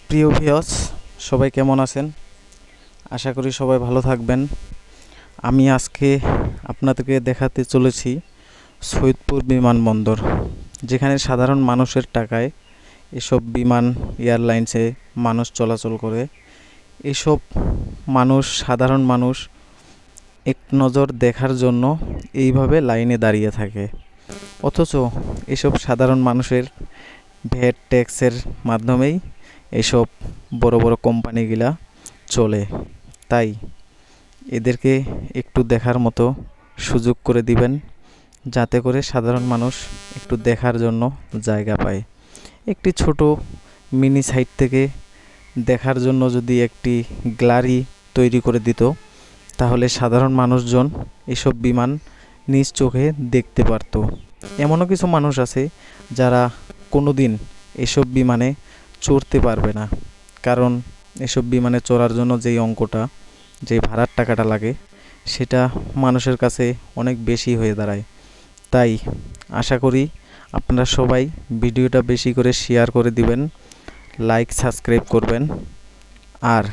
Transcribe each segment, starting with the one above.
প্রিয় ভিউয়ার্স, সবাই কেমন আছেন? আশা করি সবাই ভালো থাকবেন। আমি আজকে আপনাদেরকে দেখাতে চলেছি সৈয়দপুর বিমানবন্দর, যেখানে সাধারণ মানুষের টাকায় এসব বিমান এয়ারলাইন্সে মানুষ চলাচল করে। এসব সাধারণ মানুষ এক নজর দেখার জন্য এইভাবে লাইনে দাঁড়িয়ে থাকে, অথচ এসব সাধারণ মানুষের ভ্যাট ট্যাক্সের মাধ্যমেই এসব বড় বড় কোম্পানিগুলা চলে। তাই এদেরকে একটু দেখার মতো সুযোগ করে দিবেন, যাতে করে সাধারণ মানুষ একটু দেখার জন্য জায়গা পায়। একটি ছোট মিনি সাইট থেকে দেখার জন্য যদি একটি গ্যালারি তৈরি করে দিত, তাহলে সাধারণ মানুষজন এসব বিমান নিজ চোখে দেখতে পারত। এমনও কিছু মানুষ আছে যারা কোনোদিন এসব বিমানে চড়তে পারবে না, কারণ এসব বিমানে চড়ার জন্য যে ভাড়ার টাকাটা লাগে, সেটা মানুষের কাছে অনেক বেশি হয়ে দাঁড়ায়। তাই আশা করি আপনারা সবাই ভিডিওটা বেশি করে শেয়ার করে দিবেন, লাইক সাবস্ক্রাইব করবেন, আর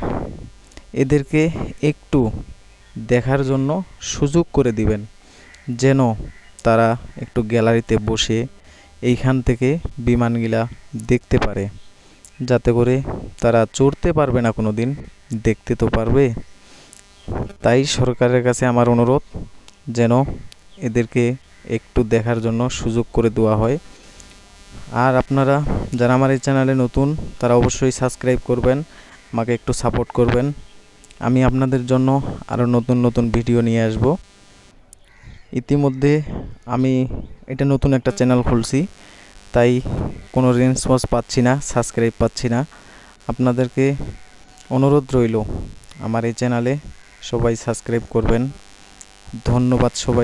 এদেরকে একটু দেখার জন্য সুযোগ করে দিবেন, যেন তারা একটু গ্যালারিতে বসে এইখান থেকে বিমানগুলা দেখতে পারে, যাতে করে তারা চড়তে পারবে না কোনো দিন, দেখতে তো পারবে। তাই সরকারের কাছে আমার অনুরোধ, যেন এদেরকে একটু দেখার জন্য সুযোগ করে দেওয়া হয়। আর আপনারা যারা আমার এই চ্যানেলে নতুন, তারা অবশ্যই সাবস্ক্রাইব করবেন, আমাকে একটু সাপোর্ট করবেন। আমি আপনাদের জন্য আরও নতুন নতুন ভিডিও নিয়ে আসব। ইতিমধ্যে আমি এটা নতুন একটা চ্যানেল খুলছি, তাই কোনো রেসপন্স পাচ্ছি না, সাবস্ক্রাইব পাচ্ছি না। আপনাদেরকে অনুরোধ রইল আমার এই চ্যানেলে সবাই সাবস্ক্রাইব করবেন। ধন্যবাদ সবাই।